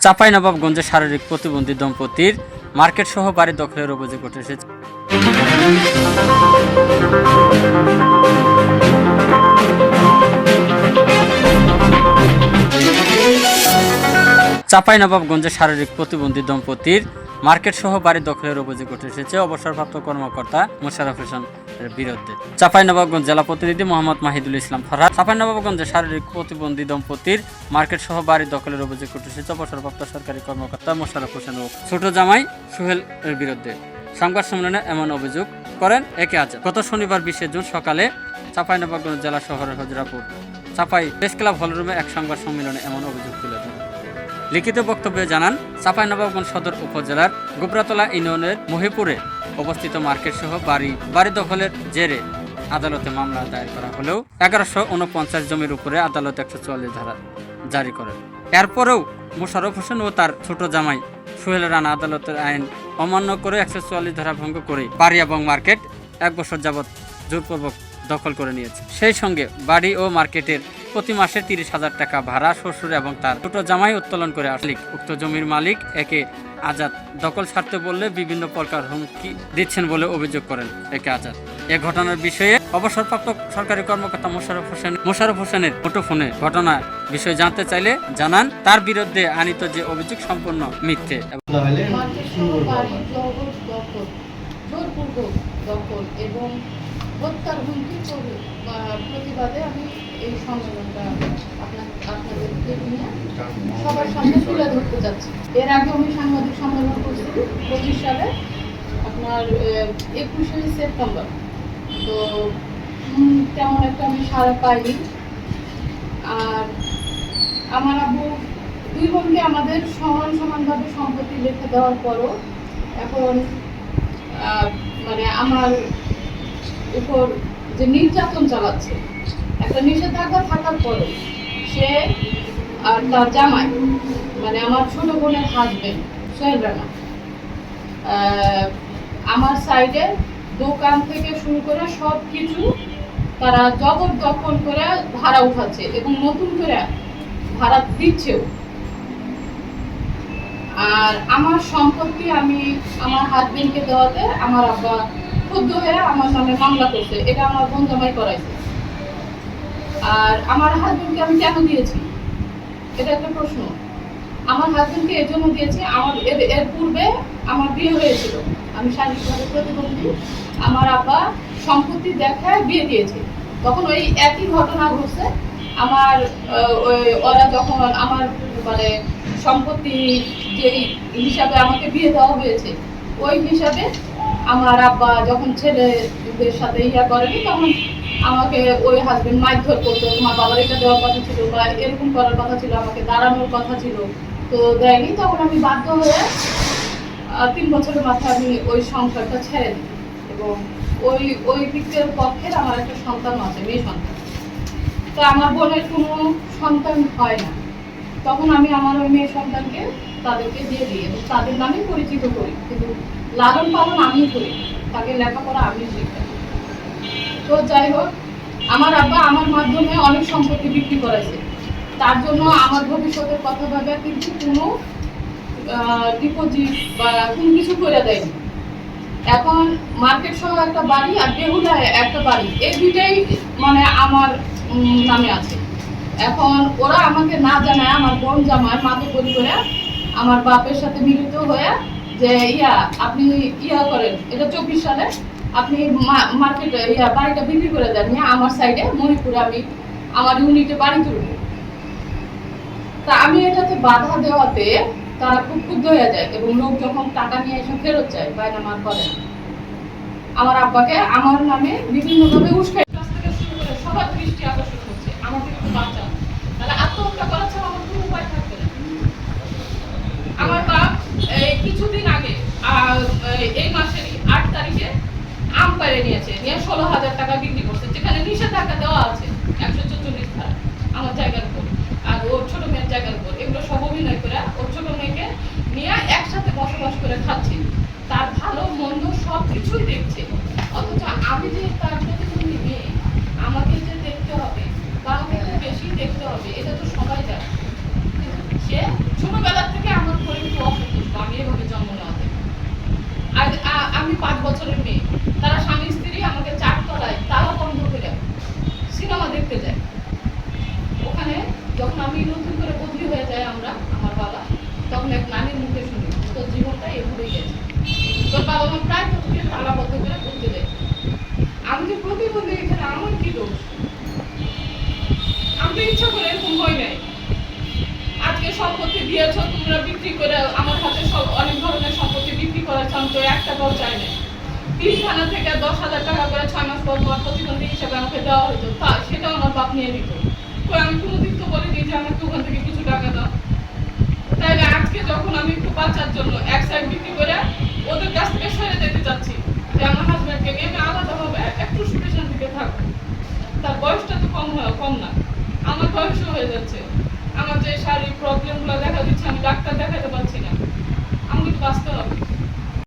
চাঁপাইনবাবগঞ্জে শারীরিক প্রতিবন্ধী দম্পতির মার্কেট সহ বাড়ি দখলের অভিযোগ উঠেছে। চাঁপাইনবাবগঞ্জে শারীরিক প্রতিবন্ধী দম্পতির মার্কেট সহ বাড়ি দখলের অভিযোগ উঠে এসেছে অবসরপ্রাপ্ত কর্মকর্তা মোশাররফ হোসেনের বিরুদ্ধে। চাঁপাইনবাবগঞ্জ জেলা প্রতিনিধি মোহাম্মদ মাহিদুল ইসলাম ফরহাদ। চাঁপাইনবাবগঞ্জে শারীরিক প্রতিবন্ধী দম্পতির মার্কেট সহ বাড়ি দখলের অভিযোগ উঠে এসেছে অবসরপ্রাপ্ত সরকারি কর্মকর্তা মোশাররফ হোসেন ও ছোট জামাই সোহেলের বিরুদ্ধে। সংবাদ সম্মেলনে এমন অভিযোগ করেন একে আজাদ। গত শনিবার 20 জুন সকালে চাঁপাইনবাবগঞ্জ জেলা শহরের হজরাপুর চাঁপাই প্রেস ক্লাব হলরুমে এক সংবাদ সম্মেলনে এমন অভিযোগ তুলে ধরেন। লিখিত বক্তব্যে জানান, চাঁপাইনবাবগঞ্জ সদর উপজেলার গোবরাতলা ইউনিয়নের মহিপুরে অবস্থিত মার্কেট সহ বাড়ি দখলের জেরে আদালতে মামলা দায়ের করা হলেও 1149 জমির উপরে আদালত 144 ধারা জারি করেন। এরপরেও মোশাররফ হোসেন ও তার ছোট জামাই সোহেল রানা আদালতের আইন অমান্য করে 144 ধারা ভঙ্গ করে বাড়ি এবং মার্কেট 1 বছর যাবৎ জোরপূর্বক দখল করে নিয়েছে। সেই সঙ্গে বাড়ি ও মার্কেটের প্রতি মাসে 30,000 টাকা ভাড়া শ্বশুর এবং তার ছোট জামাই উত্তোলন করে আসলে উক্ত জমির মালিক একে আজাদ দখল ছাড়তে বললে বিভিন্ন প্রকার হুমকি দিচ্ছেন বলে অভিযোগ করেন একে আজাদ। এ ঘটনার বিষয়ে অবসরপ্রাপ্ত সরকারি কর্মকর্তা মোশাররফ হোসেনের মুঠোফোনে ঘটনার বিষয়ে জানতে চাইলে জানান, তার বিরুদ্ধে আনিত যে অভিযোগ সম্পূর্ণ মিথ্যে। এবং হত্যার হুমকি প্রতিবাদে আমি এই সম্মেলনটা আপনাদেরকে নিয়ে সবার সামনে তুলে ধরতে যাচ্ছি। এর আগে আমি সাংবাদিক সম্মেলন করছি 25 সালে আপনার 21শে সেপ্টেম্বর। তো তেমন একটা আমি সাড়া পাইনি। আর আমার আব্বু দুই বোনকে আমাদের সমানভাবে সম্পত্তি লিখে দেওয়ার পরও এখন মানে আমার উপর যে নির্যাতন চালাচ্ছে, একটা নিষেধাজ্ঞা থাকার পরে সে আর তার জামাই মানে আমার ছোট বোনের হাজবেন্ড সোহেল রানা আমার সাইডে দোকান থেকে শুরু করে সব কিছু তারা জবরদখল করে ভাড়া উঠাচ্ছে এবং নতুন করে ভাড়া দিচ্ছেও। আর আমার সম্পত্তি আমি আমার হাজবেন্ডকে দেওয়াতে আমার আব্বা ক্ষুব্ধ হয়ে আমার নামে মামলা করছে। এটা আমার বোন জামাই করাইছে। আর আমার হাজবেন্ডকে আমি কেন দিয়েছি, এটা একটা প্রশ্ন। আমার হাজবেন্ডকে এর জন্য দিয়েছি, আমার এর পূর্বে আমার বিয়ে হয়েছিল, আমি শারীরিকভাবে প্রতিবন্ধী। আমার আব্বা সম্পত্তি দেখায় বিয়ে দিয়েছে। তখন ওই একই ঘটনা ঘটছে। আমার ওরা যখন আমার মানে সম্পত্তি যেই হিসাবে আমাকে বিয়ে দেওয়া হয়েছে ওই হিসাবে আমার আব্বা যখন ছেলেদের সাথে করেনি তখন আমাকে ওই হাজবেন্ড মারধর করতো। তোমার বাবার এটা দেওয়ার কথা ছিল বা এরকম করার কথা ছিল, আমাকে দাঁড়ানোর কথা ছিল, তো দেয়নি। তখন আমি বাধ্য হয়ে 3 বছরের মাথায় আমি ওই সংসারটা ছেড়ে দিই। এবং ওই দিকের পক্ষের আমার একটা সন্তান আছে, মেয়ে সন্তান। তো আমার বোনের কোনো সন্তান হয় না। তখন আমি আমার ওই মেয়ে সন্তানকে তাদেরকে দিয়ে দিই এবং তাদের নামে পরিচিত করি, কিন্তু লালন পালন আমি করি, তাকে লেখাপড়া আমি শিখাই। তো যাই হোক, আমার আব্বা আমার মাধ্যমে অনেক সম্পত্তি বিক্রি করেছে। তার জন্য আমার ভবিষ্যতের কথা ভাবে কিন্তু কোনো ডিপোজিট বা কোনো কিছু করে দেয়নি। এখন মার্কেট সহ একটা বাড়ি আর বেহুলায় একটা বাড়ি, এই দুইটাই মানে আমার নামে আছে। এখন ওরা আমাকে না জানায় আমার বোন জামাই মাতব্বরি করে আমার বাপের সাথে মিলিত হয়ে যে আপনি করেন, এটা 24 সালে আপনি মার্কেটে বাড়িটা বিক্রি করে দেন, আমার সাইডে মণিপুরে আমি আমার ইউনিটে বাড়ি তুলব। তা আমি এটাতে বাধা দেওয়াতে তারা খুব ক্ষুব্ধ হয়ে যায় এবং লোক যখন টাকা নিয়ে এসে ফেরত যায় বায়না মার করে আমার আব্বাকে আমার নামে বিভিন্নভাবে উস্কাই সবার দৃষ্টি আকর্ষণ করছে। আমাকে একটু বাঁচা, তাহলে আত্মহত্যা করা ছাড়া আমার কোনো উপায় থাকবে না। আমার বাপ কিছুদিন আগে এই মাসেরই 8 তারিখে আম পাড়ে নিয়ে 16,000 টাকা বিক্রি করছে, যেখানে নিষেধাজ্ঞা দেওয়া আছে 144 ধারা আমার জায়গার উপর আর ওর ছোট মেয়ের জায়গার উপর। এগুলো সব অভিনয় করে ওর ছোট মেয়েকে নিয়ে একসাথে বসবাস করে খাচ্ছে, তার ভালো মন্দ সব কিছুই দেখছে। অথচ আমি যে তার প্রতিবন্ধী মেয়ে, আমাকে যে দেখতে হবে বা আমাকে একটু বেশি দেখতে হবে, এটা তো সবাই জানে। সে ছোটবেলা থেকে 5 বছরের মেয়ে, তারা স্বামী স্ত্রী আমাকে চাট করায়, তারা বন্ধ করে সিনেমা দেখতে যায়। ওখানে যখন আমি নতুন করে বদলি হয়ে যায় আমার বাবা, তখন এক নানির মুখে শুনি তোর জীবনটা এভাবেই গেছে, তোর বাবা মা প্রায় তোকে তালাবদ্ধ করে করতে দেয়। আমি যে প্রতিবন্ধী, এখানে আমার কি দোষ? আমি তো ইচ্ছা করে এরকম হই নাই। আজকে সম্পত্তি দিয়েছো তোমরা বিক্রি করে, আমার হাতে সব অনেক ধরনের সম্পত্তি বিক্রি করেছ, আমি তো 1 টাকাও চাই না। পিলখানা থেকে 10,000 টাকা করে 6 মাস পর পর প্রতিবন্ধী হিসেবে আমাকে দেওয়া হতো, তা সেটাও আমার বাপ নিয়ে নিত। আমি কোনোদিন তো বলিনি যে আমাকে ওখান থেকে কিছু টাকা দাও। তাইলে আজকে যখন আমি একটু বাঁচার জন্য এক সাইড বিক্রি করে ওদের কাছ থেকে সরে যেতে চাচ্ছি, যে আমার হাজব্যান্ডকে নিয়ে আমি আলাদাভাবে একটু সুখে শান্তিতে থাকবো। তার বয়সটা তো কম না, আমার বয়সও হয়ে যাচ্ছে। আমার যে শারীরিক প্রবলেমগুলো দেখা দিচ্ছে, আমি ডাক্তার দেখা